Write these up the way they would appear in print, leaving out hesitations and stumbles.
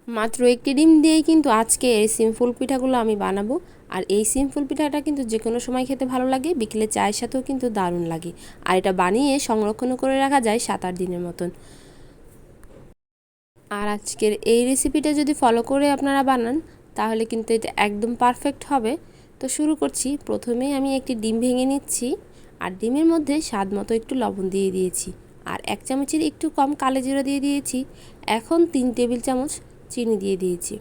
মাত্র একটি ডিম দিয়েই কিন্তু আজকে এই সিম্পল পিঠাগুলো আমি বানাবো। আর এই সিম্পল পিঠাটা কিন্তু যে কোনো সময় খেতে ভালো লাগে, বিকেলে চায়ের সাথেও কিন্তু দারুণ লাগে। আর এটা বানিয়ে সংরক্ষণ করে রাখা যায় 7-8 দিনের মতন। আর আজকের এই রেসিপিটা যদি ফলো করে আপনারা বানান তাহলে কিন্তু এটা একদম পারফেক্ট হবে। তো শুরু করছি। প্রথমেই আমি একটি ডিম ভেঙে নিচ্ছি, আর ডিমের মধ্যে স্বাদ মতো একটু লবণ দিয়ে দিয়েছি, আর 1 চামচের একটু কম কালো জিরা দিয়ে দিয়েছি। এখন 3 টেবিল চামচ চিনি দিয়ে দিয়েছি।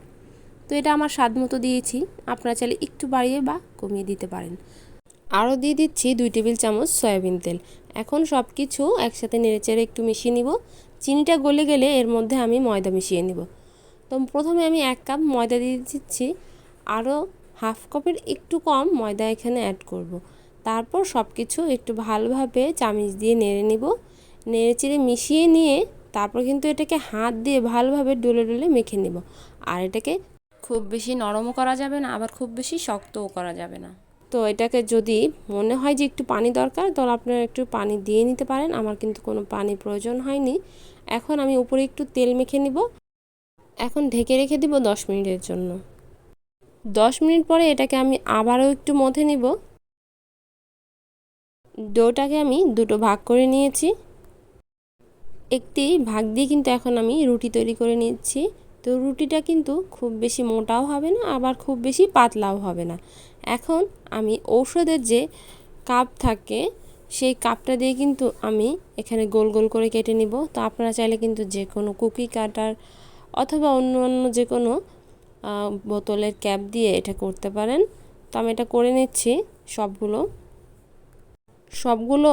তো এটা আমার স্বাদ মতো দিয়েছি, আপনারা চাইলে একটু বাড়িয়ে বা কমিয়ে দিতে পারেন। আরও দিয়ে দিচ্ছি 2 টেবিল চামচ সয়াবিন তেল। এখন সব কিছু একসাথে নেড়েচেড়ে একটু মিশিয়ে নিব। চিনিটা গলে গেলে এর মধ্যে আমি ময়দা মিশিয়ে নিব। তো প্রথমে আমি 1 কাপ ময়দা দিয়ে দিচ্ছি, আরও হাফ কাপের একটু কম ময়দা এখানে অ্যাড করব। তারপর সব কিছু একটু ভালোভাবে চামচ দিয়ে নেড়ে নিব। নেড়েচেড়ে মিশিয়ে নিয়ে তারপর কিন্তু এটাকে হাত দিয়ে ভালোভাবে ডলে ডলে মেখে নিব। আর এটাকে খুব বেশি নরমও করা যাবে না, আবার খুব বেশি শক্তও করা যাবে না। তো এটাকে যদি মনে হয় যে একটু পানি দরকার, তাহলে আপনারা একটু পানি দিয়ে নিতে পারেন। আমার কিন্তু কোনো পানি প্রয়োজন হয়নি। এখন আমি উপরে একটু তেল মেখে নিব। এখন ঢেকে রেখে দিব 10 মিনিটের জন্য। 10 মিনিট পরে এটাকে আমি আবারও একটু মথে নিব। ডোটাকে আমি দুটো ভাগ করে নিয়েছি। একটি ভাগ দিয়ে কিন্তু এখন আমি রুটি তৈরি করে নিচ্ছি। তো রুটিটা কিন্তু খুব বেশি মোটাও হবে না, আবার খুব বেশি পাতলাও হবে না। এখন আমি ঔষধের যে কাপ থাকে সেই কাপটা দিয়ে কিন্তু আমি এখানে গোল গোল করে কেটে নিব। তো আপনারা চাইলে কিন্তু যে কোনো কুকি কাটার অথবা অন্য অন্য যে কোনো বোতলের ক্যাপ দিয়ে এটা করতে পারেন। তো আমি এটা করে নিচ্ছি। সবগুলো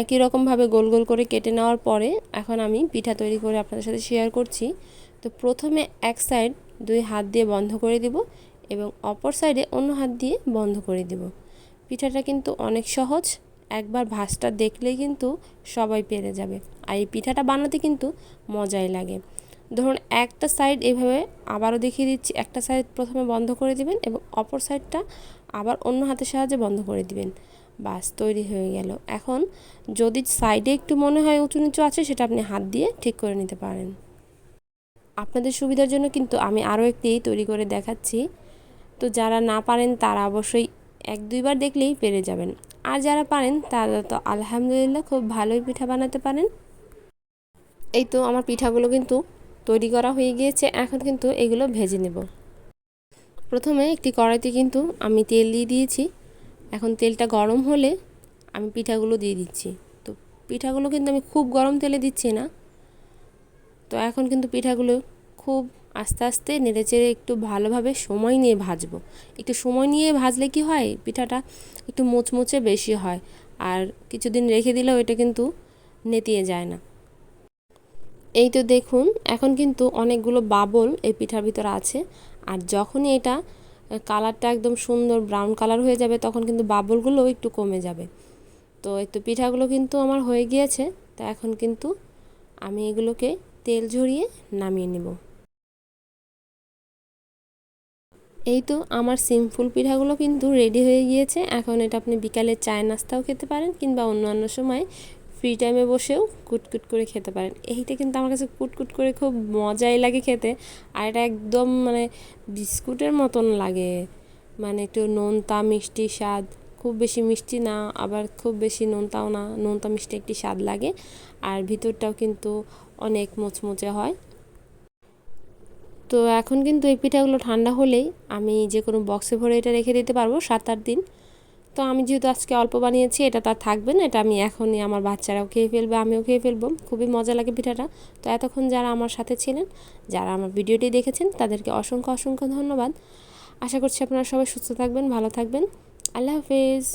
একই রকমভাবে গোল গোল করে কেটে নেওয়ার পরে এখন আমি পিঠা তৈরি করে আপনাদের সাথে শেয়ার করছি। তো প্রথমে এক সাইড 2 হাত দিয়ে বন্ধ করে দিব এবং অপর সাইডে অন্য হাত দিয়ে বন্ধ করে দিব। পিঠাটা কিন্তু অনেক সহজ, একবার ভাঁজটা দেখলেই কিন্তু সবাই পেরে যাবে। আর এই পিঠাটা বানাতে কিন্তু মজাই লাগে। ধরুন একটা সাইড এভাবে আবারও দেখিয়ে দিচ্ছি। একটা সাইড প্রথমে বন্ধ করে দিবেন এবং অপর সাইডটা আবার অন্য হাতের সাহায্যে বন্ধ করে দিবেন। বাস তৈরি হয়ে গেল। এখন যদি সাইডে একটু মনে হয় উঁচু নিচু আছে, সেটা আপনি হাত দিয়ে ঠিক করে নিতে পারেন। আপনাদের সুবিধার জন্য কিন্তু আমি আরও একটি তৈরি করে দেখাচ্ছি। তো যারা না পারেন তারা অবশ্যই 1-2 বার দেখলেই পেরে যাবেন। আর যারা পারেন তারা তো আলহামদুলিল্লাহ খুব ভালোই পিঠা বানাতে পারেন। এই তো আমার পিঠাগুলো কিন্তু তৈরি করা হয়ে গিয়েছে। এখন কিন্তু এগুলো ভেজে নেব। প্রথমে একটি কড়াইতে কিন্তু আমি তেল দিয়ে দিয়েছি। এখন তেলটা গরম হলে আমি পিঠাগুলো দিয়ে দিচ্ছি। তো পিঠাগুলো কিন্তু আমি খুব গরম তেলে দিচ্ছি না। তো এখন কিন্তু পিঠাগুলো খুব আস্তে আস্তে নেড়েচেড়ে একটু ভালোভাবে সময় নিয়ে ভাজবো। একটু সময় নিয়ে ভাজলে কি হয়, পিঠাটা একটু মুচমুচে বেশি হয়। আর কিছুদিন রেখে দিলেও এটা কিন্তু নেতিয়ে যায় না। এই তো দেখুন এখন কিন্তু অনেকগুলো বাবল এই পিঠার ভিতরে আছে। আর যখনই এটা কালারটা একদম সুন্দর ব্রাউন কালার হয়ে যাবে, তখন কিন্তু বাবলগুলো একটু কমে যাবে। তো এই তো পিঠাগুলো কিন্তু আমার হয়ে গিয়েছে। তো এখন কিন্তু আমি এগুলোকে তেল ঝরিয়ে নামিয়ে নেব। এই তো আমার সিম্পল পিঠাগুলো কিন্তু রেডি হয়ে গিয়েছে। এখন এটা আপনি বিকালে চায় নাস্তাও খেতে পারেন, কিংবা অন্যান্য সময় ফ্রি টাইমে বসেও কুটকুট করে খেতে পারেন। এইটা কিন্তু আমার কাছে কুটকুট করে খুব মজাই লাগে খেতে। আর এটা একদম মানে বিস্কুটের মতন লাগে, মানে একটু নোনতা মিষ্টি স্বাদ। খুব বেশি মিষ্টি না, আবার খুব বেশি নোনতাও না, নোনতা মিষ্টি একটি স্বাদ লাগে। আর ভিতরটাও কিন্তু অনেক মুচমুচে হয়। তো এখন কিন্তু এই পিঠাগুলো ঠান্ডা হলেই আমি যে কোনো বক্সে ভরে এটা রেখে দিতে পারবো 7-8 দিন। তো আমি যেহেতু আজকে অল্প বানিয়েছি, এটা তার থাকবে না, এটা আমি এখনই আমার বাচ্চারাও খেয়ে ফেলবে, আমিও খেয়ে ফেলবো। খুবই মজা লাগে পিঠাটা। তো এতক্ষণ যারা আমার সাথে ছিলেন, যারা আমার ভিডিওটি দেখেছেন, তাদেরকে অসংখ্য অসংখ্য ধন্যবাদ। আশা করছি আপনারা সবাই সুস্থ থাকবেন, ভালো থাকবেন। আল্লাহ হাফেজ।